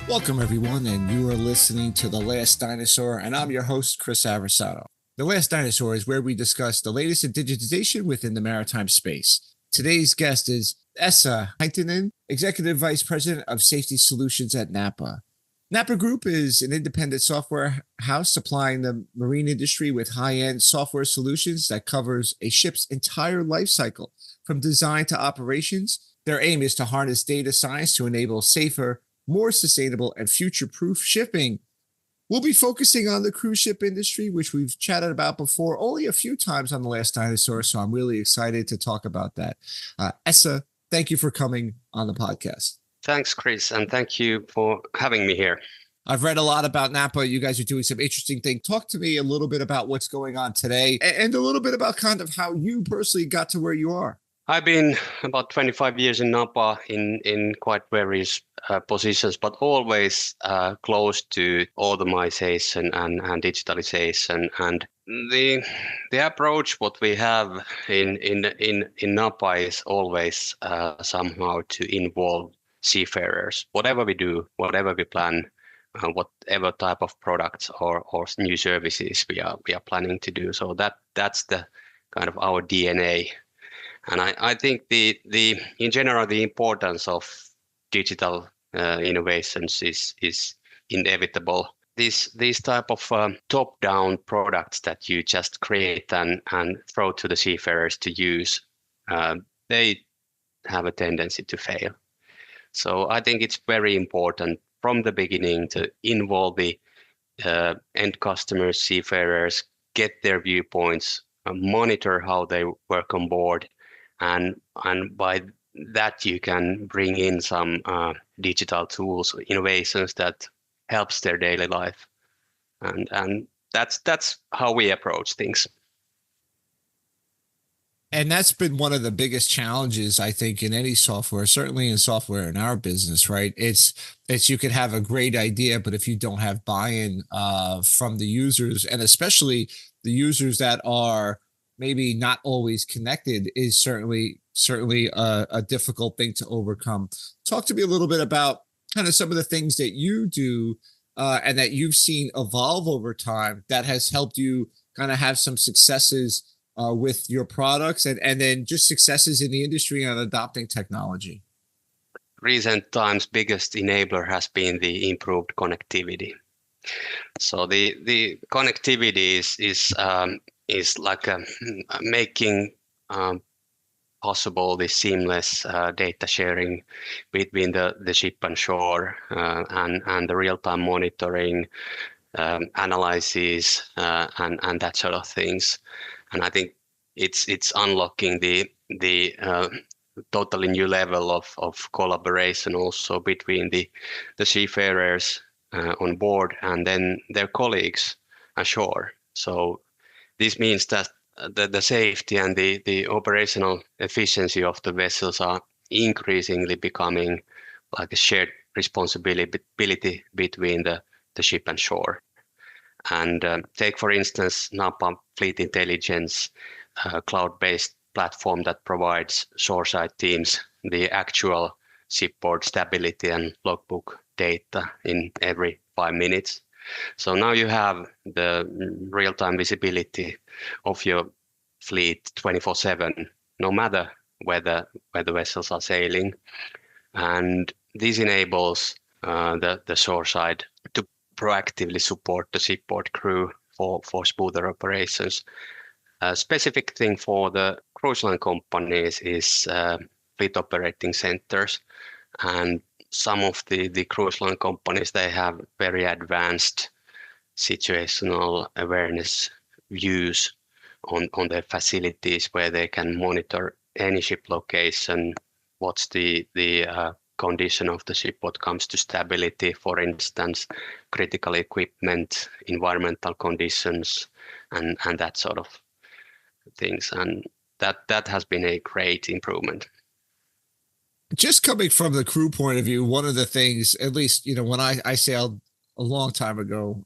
Welcome, everyone, and you are listening to The Last Dinosaur, and I'm your host, Chris Averasato. The Last Dinosaur is where we discuss the latest in digitization within the maritime space. Today's guest is Esa Henttinen, Executive Vice President of Safety Solutions at NAPA. NAPA Group is an independent software house supplying the marine industry with high-end software solutions that covers a ship's entire life cycle, from design to operations. Their aim is to harness data science to enable safer, more sustainable, and future-proof shipping. We'll be focusing on the cruise ship industry, which we've chatted about before only a few times on The Last Dinosaur, so I'm really excited to talk about that. Esa, thank you for coming on the podcast. Thanks, Chris, and thank you for having me here. I've read a lot about NAPA. You guys are doing some interesting things. Talk to me a little bit about what's going on today and a little bit about kind of how you personally got to where you are. I've been about 25 years in NAPA in quite various positions, but always close to automation and digitalization. And the approach what we have in NAPA is always somehow to involve seafarers. Whatever we do, whatever we plan, whatever type of products or new services we are planning to do. So that's the kind of our DNA. And I think in general the importance of digital innovations is inevitable. These type of top-down products that you just create and throw to the seafarers to use, they have a tendency to fail. So I think it's very important from the beginning to involve the end customers, seafarers, get their viewpoints, monitor how they work on board, and by that you can bring in some digital tools, innovations that helps their daily life, and that's how we approach things. And that's been one of the biggest challenges, I think, in any software, certainly in software in our business, right? It's you could have a great idea, but if you don't have buy-in from the users, and especially the users that are maybe not always connected, is certainly a difficult thing to overcome. Talk to me a little bit about kind of some of the things that you do and that you've seen evolve over time that has helped you kind of have some successes with your products and then just successes in the industry on adopting technology. Recent times biggest enabler has been the improved connectivity. So the connectivity is like making possible the seamless data sharing between the ship and shore and the real-time monitoring, analysis, and that sort of things. And I think it's unlocking the totally new level of collaboration also between the seafarers on board and then their colleagues ashore. So this means that the safety and the operational efficiency of the vessels are increasingly becoming like a shared responsibility between the ship and shore. And take, for instance, NAPA Fleet Intelligence, cloud-based platform that provides shoreside teams the actual shipboard stability and logbook data in every 5 minutes. So now you have the real-time visibility of your fleet 24/7, no matter where the vessels are sailing. And this enables the shoreside to proactively support the shipboard crew for smoother operations. A specific thing for the cruise line companies is fleet operating centers. And some of the cruise line companies, they have very advanced situational awareness views on their facilities where they can monitor any ship location, what's the condition of the ship, what comes to stability, for instance, critical equipment, environmental conditions, and that sort of things. And that has been a great improvement. Just coming from the crew point of view, one of the things, at least, when I sailed a long time ago,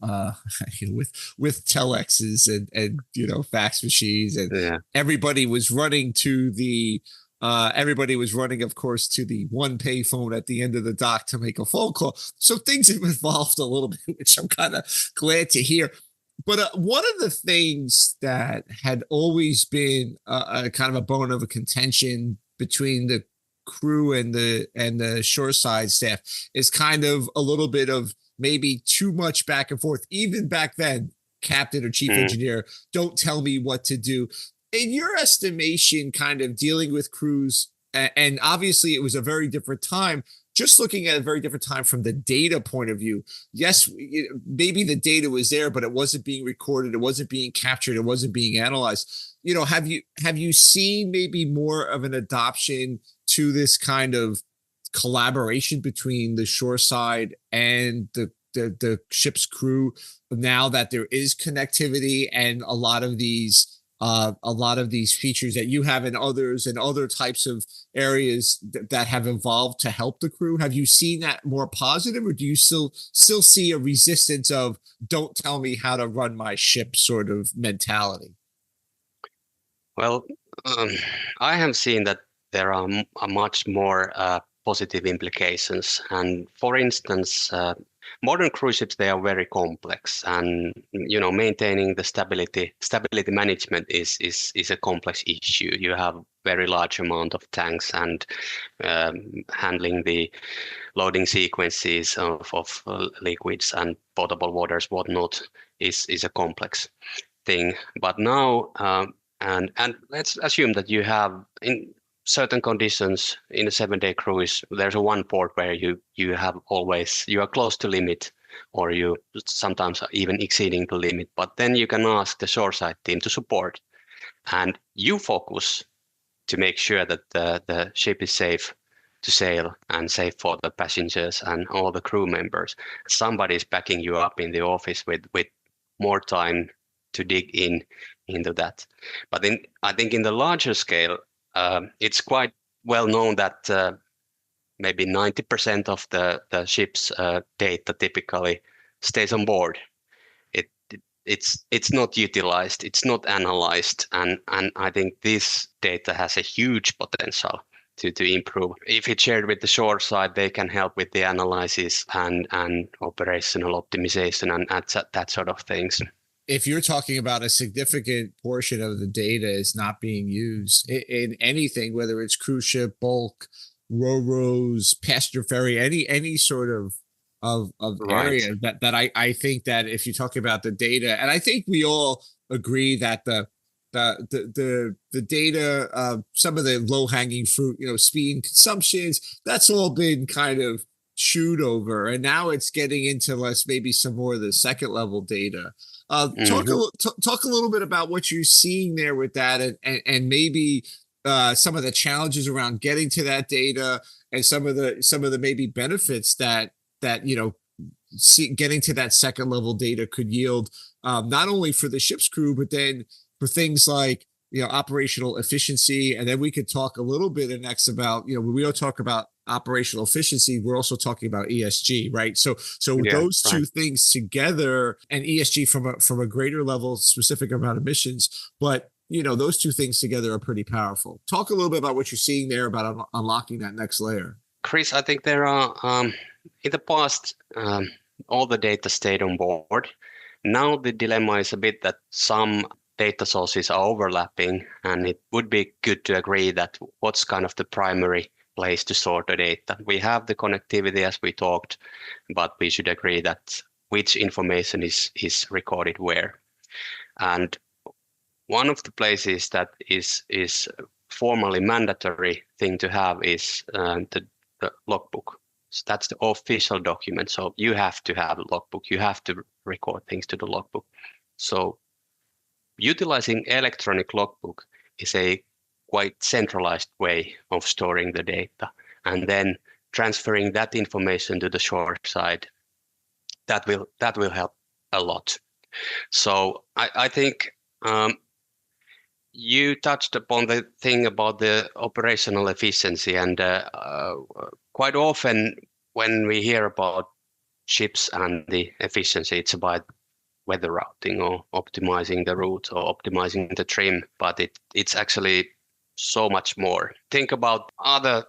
with telexes and fax machines, and everybody was running to the Everybody was running, of course, to the one payphone at the end of the dock to make a phone call. So things have evolved a little bit, which I'm kind of glad to hear. But one of the things that had always been a kind of a bone of a contention between the crew and the shoreside staff is kind of a little bit of maybe too much back and forth. Even back then, captain or chief engineer, don't tell me what to do. In your estimation, kind of dealing with crews, and obviously it was a very different time, just looking at a very different time from the data point of view. Yes, maybe the data was there, but it wasn't being recorded, it wasn't being captured, it wasn't being analyzed. Have you seen maybe more of an adoption to this kind of collaboration between the shoreside and the ship's crew now that there is connectivity and a lot of these features that you have in others and other types of areas that have evolved to help the crew? Have you seen that more positive, or do you still see a resistance of don't tell me how to run my ship sort of mentality? Well, I have seen that there are much more positive implications. And for instance, modern cruise ships, they are very complex, and maintaining the stability management is a complex issue. You have very large amount of tanks, and handling the loading sequences of liquids and potable waters, whatnot, is a complex thing. But now, and let's assume that you have in certain conditions in a 7-day cruise, there's a one port where you are close to limit, or you sometimes are even exceeding the limit. But then you can ask the shoreside team to support, and you focus to make sure that the ship is safe to sail and safe for the passengers and all the crew members. Somebody is backing you up in the office with more time to dig into that. But then I think in the larger scale, it's quite well known that maybe 90% of the ship's data typically stays on board. It's not utilized, it's not analyzed, and I think this data has a huge potential to improve. If it's shared with the shore side, they can help with the analysis and operational optimization and that sort of things. If you're talking about a significant portion of the data is not being used in anything, whether it's cruise ship, bulk, ro-ros, passenger ferry, any sort of Right. area that I think that if you talk about the data, and I think we all agree that the data, some of the low hanging fruit, speed and consumptions, that's all been kind of chewed over, and now it's getting into less, maybe some more of the second level data. Talk a little bit about what you're seeing there with that, and maybe some of the challenges around getting to that data, and some of the maybe benefits that getting to that second level data could yield, not only for the ship's crew, but then for things like operational efficiency. And then we could talk a little bit next about when we all talk about operational efficiency, we're also talking about ESG, right? So Yeah, those right. two things together, and ESG from a greater level, specific amount of emissions, but those two things together are pretty powerful. Talk a little bit about what you're seeing there about unlocking that next layer. Chris, I think there are in the past all the data stayed on board. Now the dilemma is a bit that some data sources are overlapping, and it would be good to agree that what's kind of the primary place to store the data. We have the connectivity as we talked, but we should agree that which information is recorded where. And one of the places that is formally mandatory thing to have is the logbook. So that's the official document. So you have to have a logbook. You have to record things to the logbook. So utilizing electronic logbook is a quite centralized way of storing the data, and then transferring that information to the shore side. That will help a lot. So I think you touched upon the thing about the operational efficiency, and quite often when we hear about ships and the efficiency, it's about weather routing or optimizing the route or optimizing the trim, but it's actually so much more. Think about other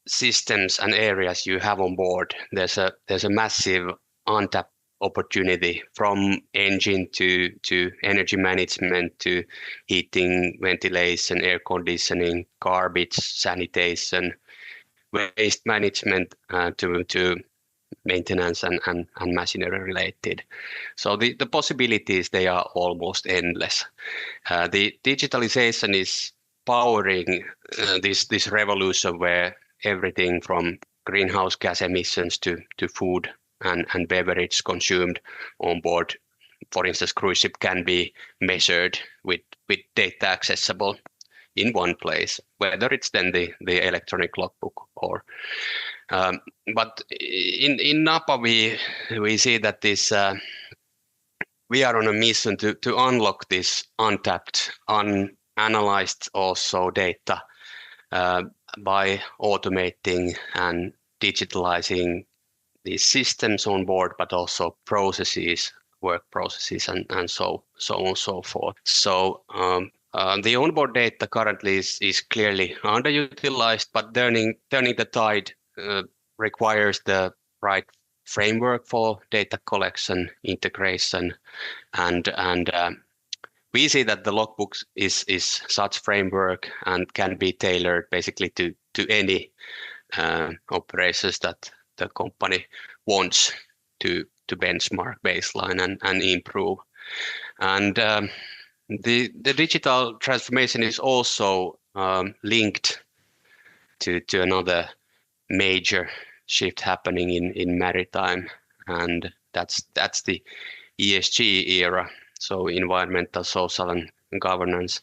systems and areas you have on board. There's a massive untapped opportunity, from engine to energy management, to heating, ventilation, air conditioning, garbage, sanitation, waste management, to maintenance and machinery related. So the possibilities, they are almost endless. The digitalization is powering this revolution, where everything from greenhouse gas emissions to food and beverage consumed on board, for instance, cruise ship, can be measured with data accessible in one place, whether it's then the electronic logbook or but in NAPA we see that this we are on a mission to unlock this untapped, unanalyzed also data by automating and digitalizing these systems on board, but also processes, work processes, and so on and so forth. So the onboard data currently is clearly underutilized, but turning the tide requires the right framework for data collection, integration, and we see that the logbook is such framework and can be tailored basically to any operations that the company wants to benchmark, baseline, and improve. And the digital transformation is also linked to another major shift happening in maritime, and that's the ESG era, so environmental, social, and governance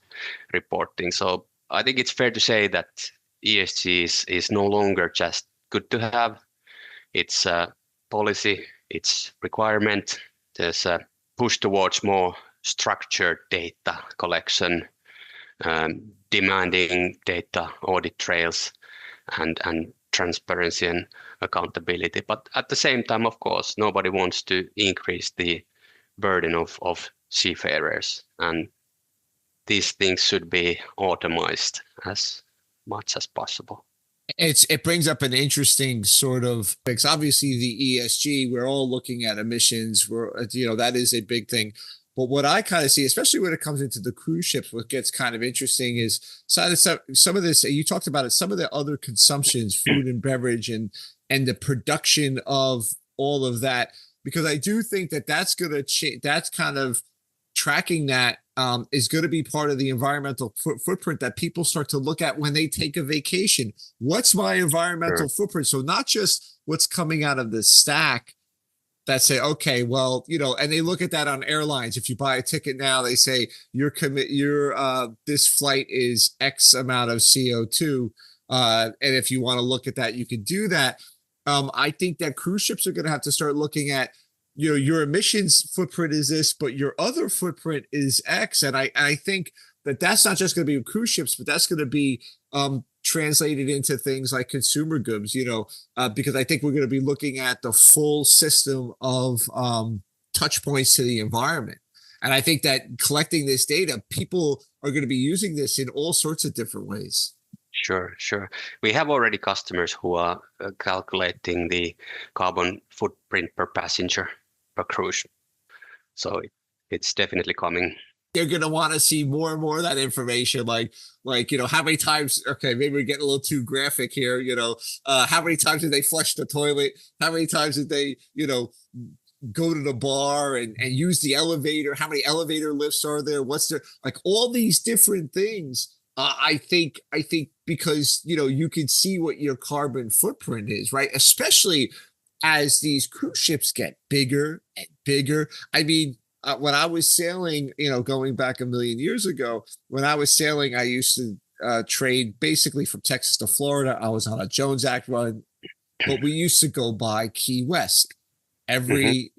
reporting. So I think it's fair to say that ESG is no longer just good to have. It's a policy, it's requirement. There's a push towards more structured data collection, demanding data audit trails, and transparency and accountability. But at the same time, of course, nobody wants to increase the burden of seafarers, and these things should be automized as much as possible. It brings up an interesting sort of, because obviously the ESG, we're all looking at emissions, that is a big thing. But what I kind of see, especially when it comes into the cruise ships, what gets kind of interesting is some of this, you talked about it, some of the other consumptions, food and beverage, and the production of all of that, because I do think that that's going to change. That's kind of tracking that is going to be part of the environmental footprint that people start to look at when they take a vacation. What's my environmental footprint? So not just what's coming out of the stack, that say, okay, well, and they look at that on airlines. If you buy a ticket now, they say this flight is X amount of CO2. And if you want to look at that, you can do that. I think that cruise ships are going to have to start looking at, your emissions footprint is this, but your other footprint is X. And I think that that's not just going to be cruise ships, but that's going to be translated into things like consumer goods, because I think we're going to be looking at the full system of touch points to the environment. And I think that collecting this data, people are going to be using this in all sorts of different ways. Sure. We have already customers who are calculating the carbon footprint per passenger per cruise. So it's definitely coming. You're going to want to see more and more of that information, like how many times, okay, maybe we're getting a little too graphic here, how many times did they flush the toilet? How many times did they, go to the bar and use the elevator? How many elevator lifts are there? What's there? Like all these different things. I think because, you can see what your carbon footprint is, right? Especially as these cruise ships get bigger and bigger. I mean, when I was sailing, going back a million years ago, when I was sailing, I used to trade basically from Texas to Florida. I was on a Jones Act run, but we used to go by Key West every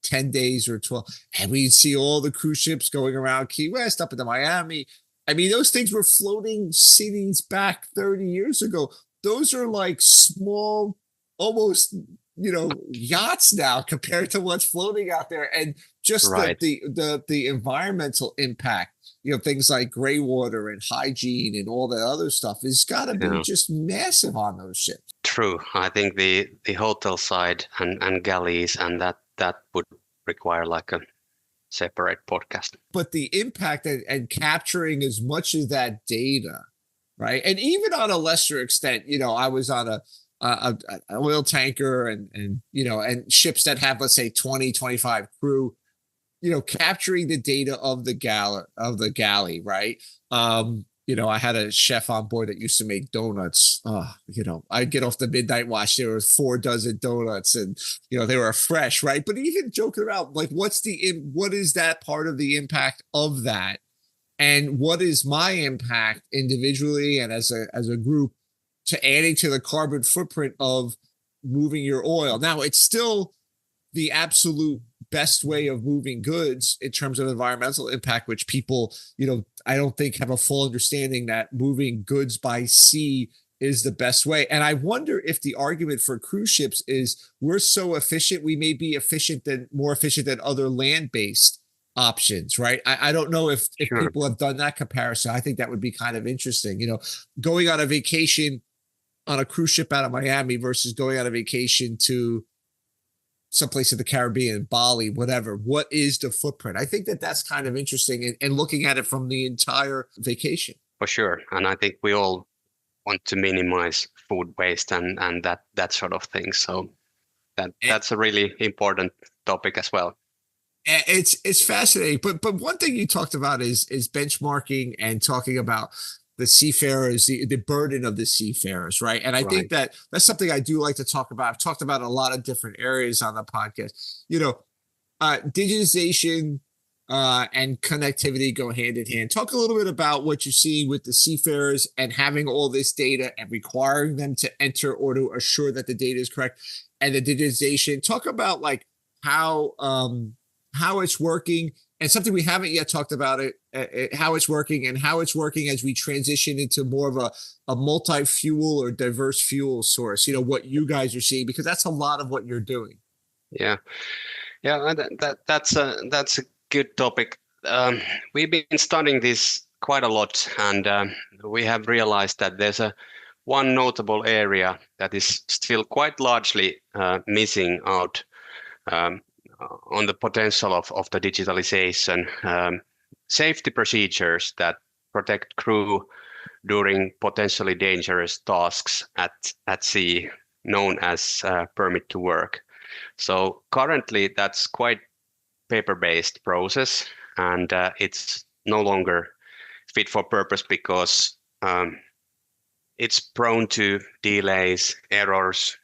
10 days or 12. And we'd see all the cruise ships going around Key West up into Miami. I mean, those things were floating cities back 30 years ago. Those are like small, almost, yachts now compared to what's floating out there. And just Right. the environmental impact, things like gray water and hygiene and all that other stuff has got to be Yeah. just massive on those ships. True. I think the hotel side and galleys and that would require like a separate podcast. But the impact and capturing as much of that data, right? And even on a lesser extent, I was on a oil tanker and ships that have, let's say, 20, 25 crew, capturing the data of the galley, right? I had a chef on board that used to make donuts. I'd get off the midnight watch. There was 4 dozen donuts, and they were fresh, right? But even joking around, like, what is that part of the impact of that, and what is my impact individually and as a group to adding to the carbon footprint of moving your oil? Now, it's still the absolute best way of moving goods in terms of environmental impact, which people, I don't think have a full understanding that moving goods by sea is the best way. And I wonder if the argument for cruise ships is we're so efficient, we may be more efficient than other land-based options, right? I don't know if Sure. people have done that comparison. I think that would be kind of interesting, going on a vacation on a cruise ship out of Miami versus going on a vacation to someplace in the Caribbean, Bali, whatever. What is the footprint? I think that's kind of interesting, and looking at it from the entire vacation. For sure. And I think we all want to minimize food waste and that sort of thing. So that's a really important topic as well. It's fascinating. But one thing you talked about is benchmarking and talking about the seafarers, the burden of the seafarers, right? And I think that's something I do like to talk about. I've talked about a lot of different areas on the podcast. Digitization and connectivity go hand in hand. Talk a little bit about what you're seeing with the seafarers and having all this data and requiring them to enter or to assure that the data is correct, and the digitization. Talk about like how it's working. And something we haven't yet talked about how it's working as we transition into more of a multi-fuel or diverse fuel source, what you guys are seeing, because that's a lot of what you're doing. Yeah. That's a good topic. We've been studying this quite a lot, and we have realized that there's one notable area that is still quite largely missing out on the potential of the digitalization. Safety procedures that protect crew during potentially dangerous tasks at sea, known as permit to work. So currently that's quite paper-based process, and it's no longer fit for purpose because it's prone to delays, errors,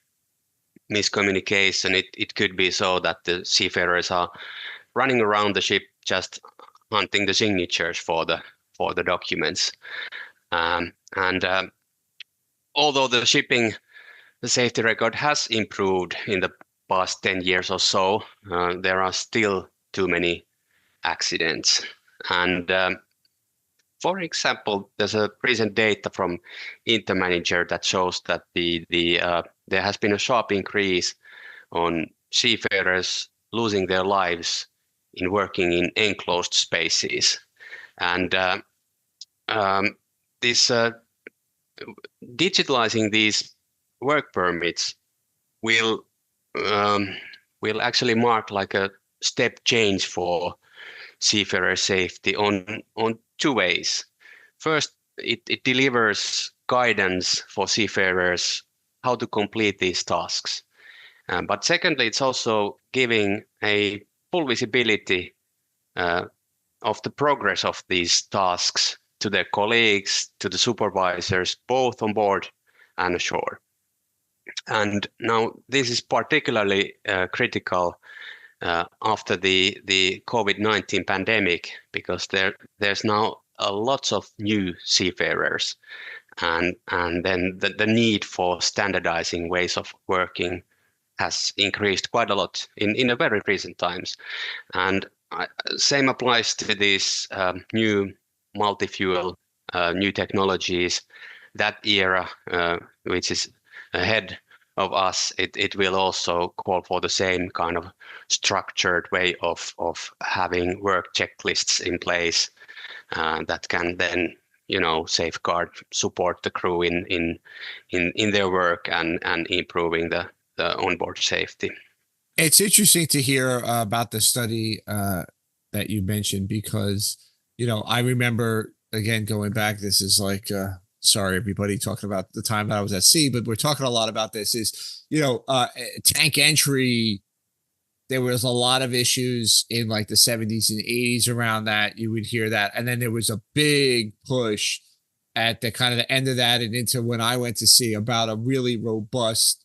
miscommunication. It could be so that the seafarers are running around the ship just hunting the signatures for the documents. Although the safety record has improved in the past 10 years or so, there are still too many accidents. And for example, there's a recent data from Intermanager that shows that there has been a sharp increase on seafarers losing their lives in working in enclosed spaces. And digitalizing these work permits will actually mark like a step change for seafarer safety on 2 ways. First, it delivers guidance for seafarers how to complete these tasks. But secondly, it's also giving a full visibility of the progress of these tasks to their colleagues, to the supervisors, both on board and ashore. And now this is particularly critical after the COVID-19 pandemic, because there's now lots of new seafarers, and then the need for standardizing ways of working has increased quite a lot in a very recent times. And same applies to these new multi-fuel, new technologies. That era, which is ahead of us, it will also call for the same kind of structured way of having work checklists in place that can then, safeguard, support the crew in their work and improving the onboard safety. It's interesting to hear about the study that you mentioned because, I remember, again, going back, this is like, sorry, everybody, talking about the time that I was at sea, but we're talking a lot about this is, tank entry. There was a lot of issues in like the 70s and 80s around that. You would hear that. And then there was a big push at the kind of the end of that and into when I went to sea about a really robust,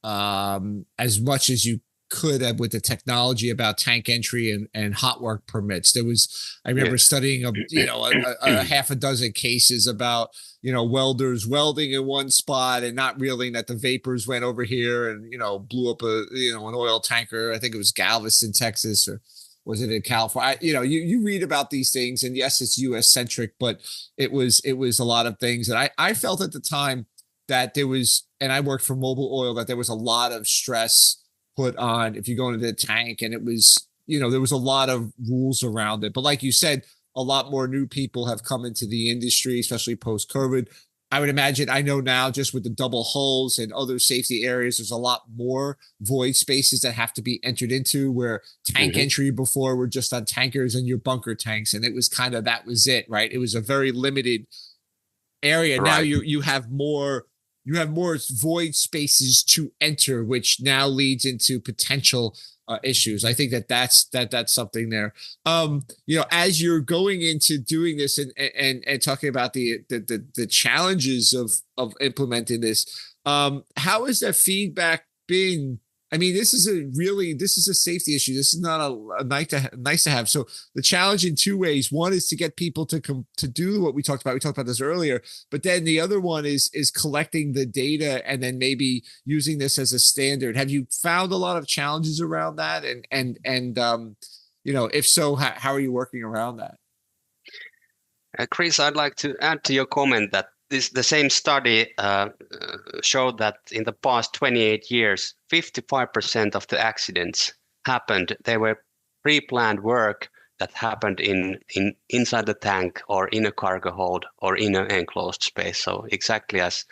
as much as you could have with the technology about tank entry and hot work permits. There was, I remember studying a half a dozen cases about, welders welding in one spot and not realizing that the vapors went over here and, blew up an oil tanker. I think it was Galveston, Texas, or was it in California? You read about these things, and yes, it's US centric, but it was a lot of things. And I felt at the time that there was, and I worked for Mobil Oil, that there was a lot of stress put on if you go into the tank, and it was, there was a lot of rules around it. But like you said, a lot more new people have come into the industry, especially post-COVID. I would imagine, I know now, just with the double hulls and other safety areas, there's a lot more void spaces that have to be entered into, where tank entry before were just on tankers and your bunker tanks. And it was kind of, that was it, right? It was a very limited area. Right. Now you have more void spaces to enter, which now leads into potential issues. I think that's something there. As you're going into doing this and talking about the challenges of implementing this, how has that feedback been? I mean, this is a safety issue. This is not a nice to have. So the challenge in two ways. One is to get people to do what we talked about. We talked about this earlier, but then the other one is collecting the data and then maybe using this as a standard. Have you found a lot of challenges around that? And if so, how are you working around that? Chris, I'd like to add to your comment that the same study showed that in the past 28 years, 55% of the accidents happened. They were pre-planned work that happened inside the tank or in a cargo hold or in an enclosed space. So exactly as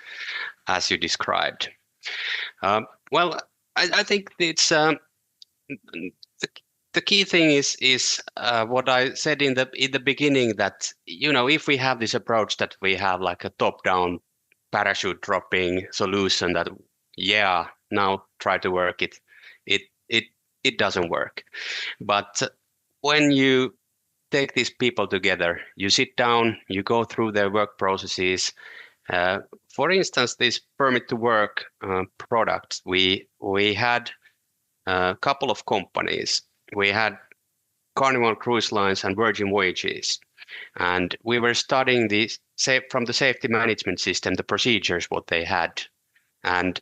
you described. Well, I think it's the key thing is what I said in the beginning, that if we have this approach that we have like a top-down parachute dropping solution that now try to work it doesn't work. But when you take these people together, you sit down, you go through their work processes. For instance, this permit to work product, we had a couple of companies. We had Carnival Cruise Lines and Virgin Voyages, and we were studying from the safety management system, the procedures, what they had, and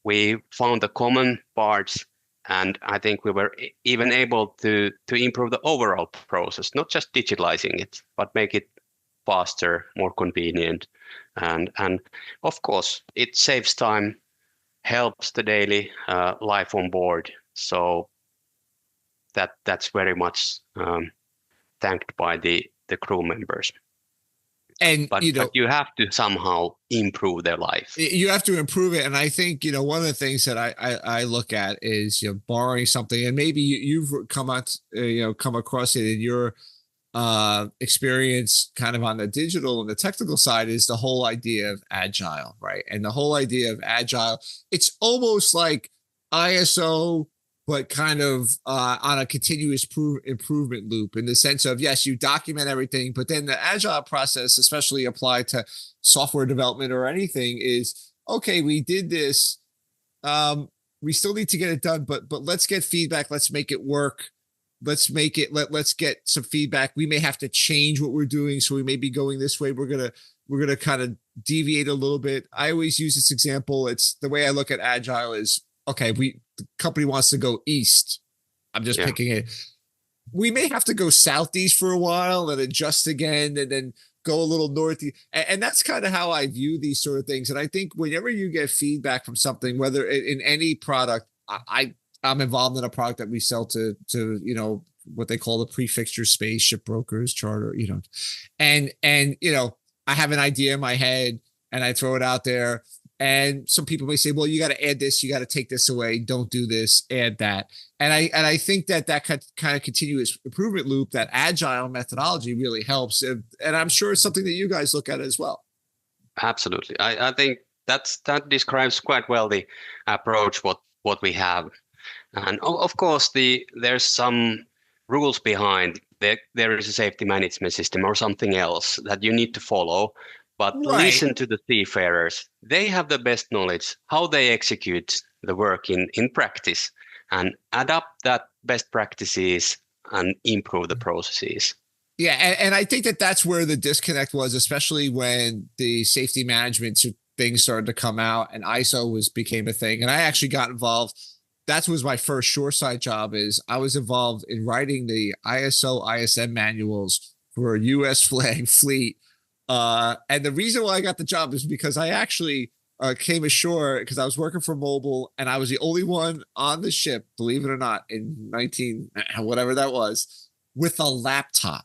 we found the common parts, and I think we were even able to improve the overall process, not just digitalizing it, but make it faster, more convenient, and of course it saves time, helps the daily life on board. So that's very much thanked by the crew members. But you have to somehow improve their life. You have to improve it, and I think one of the things that I look at is borrowing something, and maybe you've come across it in your experience, kind of on the digital and the technical side, is the whole idea of agile, right? And the whole idea of agile, it's almost like ISO, but kind of on a continuous improvement loop, in the sense of, yes, you document everything, but then the agile process, especially applied to software development or anything, is, okay, we did this. We still need to get it done, but let's get feedback. Let's make it work. Let's get some feedback. We may have to change what we're doing. So we may be going this way. We're going to kind of deviate a little bit. I always use this example. It's the way I look at agile is, okay, the company wants to go east. I'm just picking it. We may have to go southeast for a while and adjust again, and then go a little north. And that's kind of how I view these sort of things. And I think whenever you get feedback from something, whether in any product, I'm involved in a product that we sell to what they call the prefixture space, ship brokers, charter, and I have an idea in my head and I throw it out there. And some people may say, well, you got to add this, you got to take this away, don't do this, add that. And I think that kind of continuous improvement loop, that agile methodology really helps. And I'm sure it's something that you guys look at as well. Absolutely. I think that describes quite well the approach, what we have. And of course, there's some rules behind. There is a safety management system or something else that you need to follow. But listen to the seafarers. They have the best knowledge how they execute the work in practice, and adapt that best practices and improve the processes. Yeah, and I think that's where the disconnect was, especially when the safety management things started to come out and ISO became a thing. And I actually got involved. That was my first shoreside job. I was involved in writing the ISO ISM manuals for a U.S. flag fleet. And the reason why I got the job is because I actually came ashore because I was working for Mobil, and I was the only one on the ship, believe it or not, in 19 whatever that was, with a laptop.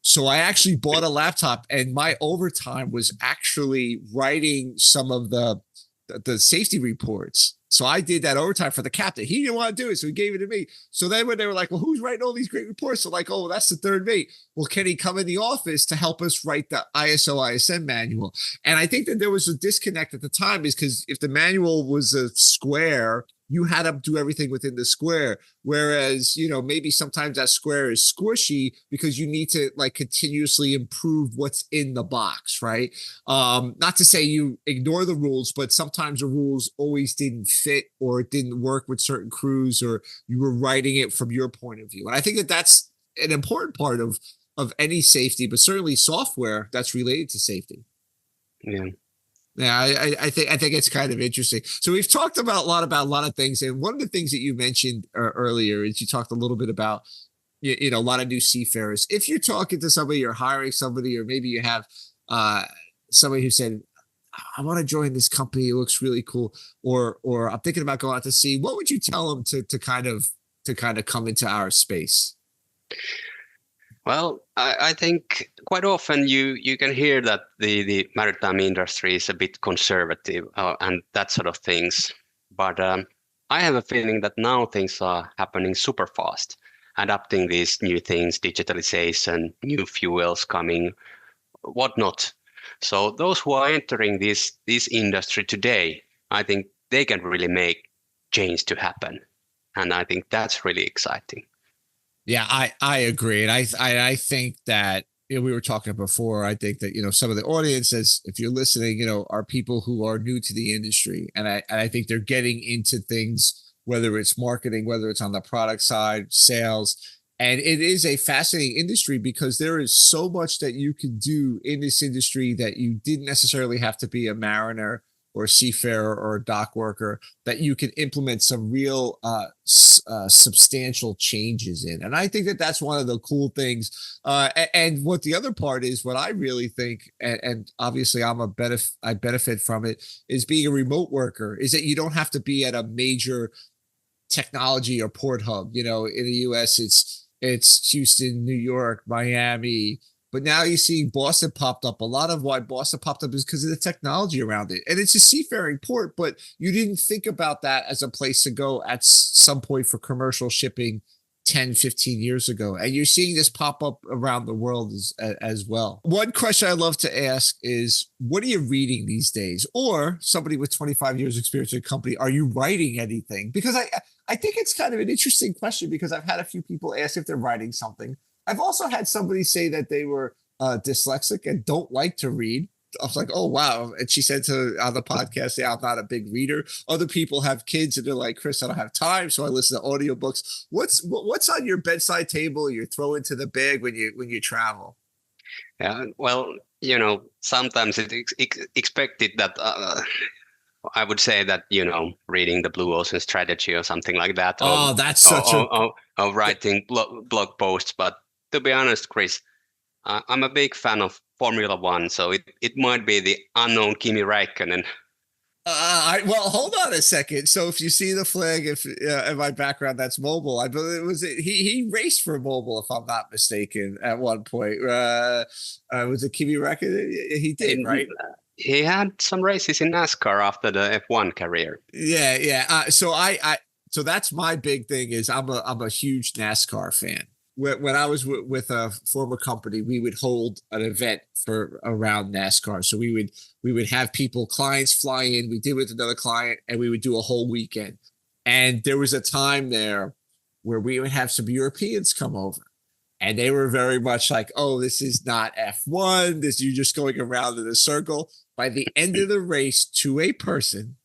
So I actually bought a laptop, and my overtime was actually writing some of the safety reports. So I did that overtime for the captain. He didn't want to do it, so he gave it to me. So then when they were like, well, who's writing all these great reports? So like, oh, that's the third mate. Well, can he come in the office to help us write the ISO ISM manual? And I think that there was a disconnect at the time, is because if the manual was a square, you had to do everything within the square. Whereas, maybe sometimes that square is squishy because you need to like continuously improve what's in the box, right? Not to say you ignore the rules, but sometimes the rules always didn't fit, or it didn't work with certain crews, or you were writing it from your point of view. And I think that that's an important part of any safety, but certainly software that's related to safety. Yeah. Yeah, I think it's kind of interesting. So we've talked about a lot of things, and one of the things that you mentioned earlier is you talked a little bit about a lot of new seafarers. If you're talking to somebody, you're hiring somebody, or maybe you have somebody who said, I want to join this company, it looks really cool, or I'm thinking about going out to sea, what would you tell them to kind of come into our space? Well, I think quite often you can hear that the maritime industry is a bit conservative and that sort of things. But I have a feeling that now things are happening super fast, adapting these new things, digitalization, new fuels coming, whatnot. So those who are entering this industry today, I think they can really make change to happen. And I think that's really exciting. Yeah, I agree. And I think that, we were talking before, I think that, some of the audiences, if you're listening, are people who are new to the industry. And I think they're getting into things, whether it's marketing, whether it's on the product side, sales. And it is a fascinating industry because there is so much that you can do in this industry that you didn't necessarily have to be a mariner or a seafarer or a dock worker, that you can implement some real substantial changes in. And I think that that's one of the cool things. And what the other part is, what I really think, and obviously I benefit from it, is being a remote worker, is that you don't have to be at a major technology or port hub. In the US, it's Houston, New York, Miami. But now you see Boston popped up. A lot of why Boston popped up is because of the technology around it. And it's a seafaring port, but you didn't think about that as a place to go at some point for commercial shipping 10, 15 years ago. And you're seeing this pop up around the world as well. One question I love to ask is, what are you reading these days? Or somebody with 25 years experience in a company, are you writing anything? Because I think it's kind of an interesting question, because I've had a few people ask if they're writing something. I've also had somebody say that they were dyslexic and don't like to read. I was like, oh, wow. And she said on the podcast, yeah, I'm not a big reader. Other people have kids and they're like, Chris, I don't have time, so I listen to audiobooks. What's on your bedside table you throw into the bag when you travel? Yeah, well, sometimes it's expected that I would say that, reading the Blue Ocean Strategy or something like that. Oh, that's such or writing blog posts. But to be honest, Chris, I'm a big fan of Formula One, so it might be the unknown Kimi Räikkönen. Well, hold on a second. So if you see the flag, if in my background, that's Mobile. I believe he raced for Mobile, if I'm not mistaken, at one point. Was it Kimi Räikkönen? He did, right? He had some races in NASCAR after the F1 career. Yeah. So that's my big thing. Is I'm a huge NASCAR fan. When I was with a former company, we would hold an event for around NASCAR. So we would have clients fly in. We did with another client, and we would do a whole weekend. And there was a time there where we would have some Europeans come over, and they were very much like, "Oh, this is not F1. You're just going around in a circle." By the end of the race, to a person,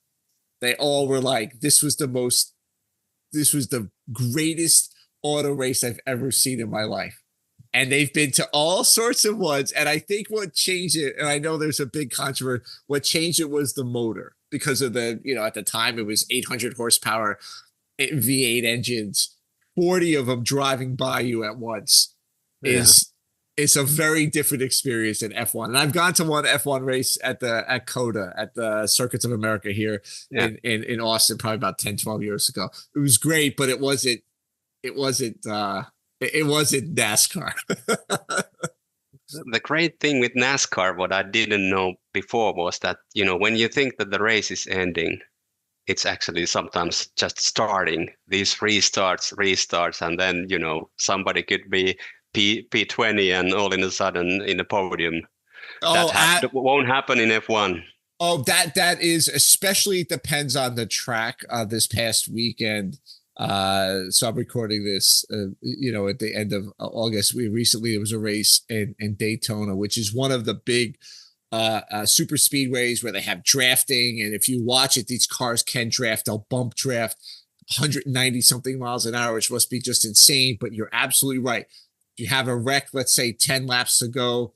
they all were like, "This was the greatest auto race I've ever seen in my life." And they've been to all sorts of ones. And I think what changed it, and I know there's a big controversy, what changed it was the motor, because of at the time it was 800 horsepower V8 engines, 40 of them driving by you at once is a very different experience than F1. And I've gone to one F1 race at COTA, at the Circuits of America here in Austin, probably about 10, 12 years ago. It was great, but it wasn't NASCAR. The great thing with NASCAR, what I didn't know before, was that, when you think that the race is ending, it's actually sometimes just starting. These restarts, and then, somebody could be P20 and all in a sudden in the podium. That won't happen in F1. Oh, that is, especially, it depends on the track. This past weekend, so I'm recording this, at the end of August. There was a race in Daytona, which is one of the big super speedways where they have drafting. And if you watch it, these cars can draft. They'll bump draft 190 something miles an hour, which must be just insane. But you're absolutely right. You have a wreck, let's say 10 laps to go,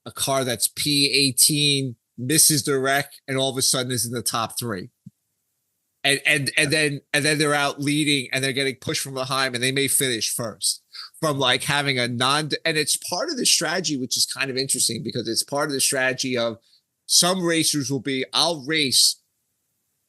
a car that's P18 misses the wreck, and all of a sudden is in the top three. And then they're out leading, and they're getting pushed from behind, and they may finish first from like having and it's part of the strategy, which is kind of interesting, because it's part of the strategy of some racers will be, I'll race,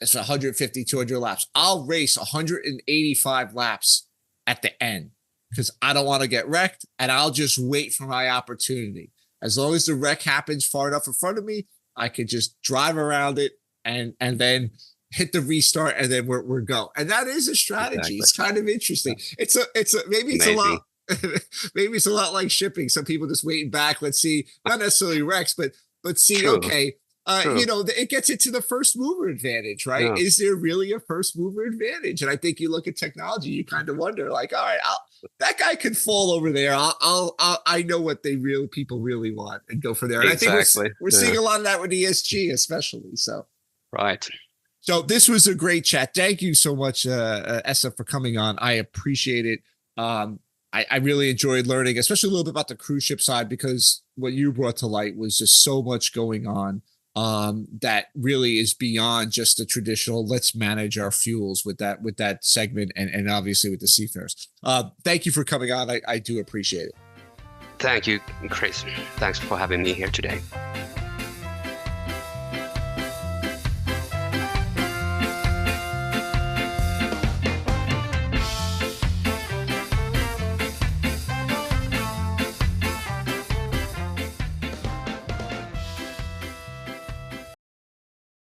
it's 150, 200 laps. I'll race 185 laps at the end because I don't want to get wrecked, and I'll just wait for my opportunity. As long as the wreck happens far enough in front of me, I could just drive around it and then hit the restart, and then we're go. And that is a strategy. Exactly. It's kind of interesting. Maybe it's a lot like shipping. Some people just waiting back. Let's see, not necessarily wrecks, but see, True. Okay. It gets into the first mover advantage, right? Yeah. Is there really a first mover advantage? And I think you look at technology, you kind of wonder, like, all right, that guy could fall over there. I know what people really want, and go for there. And exactly. I think we're seeing a lot of that with ESG, especially. So, right. So this was a great chat. Thank you so much, Esa, for coming on. I appreciate it. I really enjoyed learning, especially a little bit about the cruise ship side, because what you brought to light was just so much going on that really is beyond just the traditional, let's manage our fuels with that segment, and obviously with the seafarers. Thank you for coming on. I do appreciate it. Thank you, Chris. Thanks for having me here today.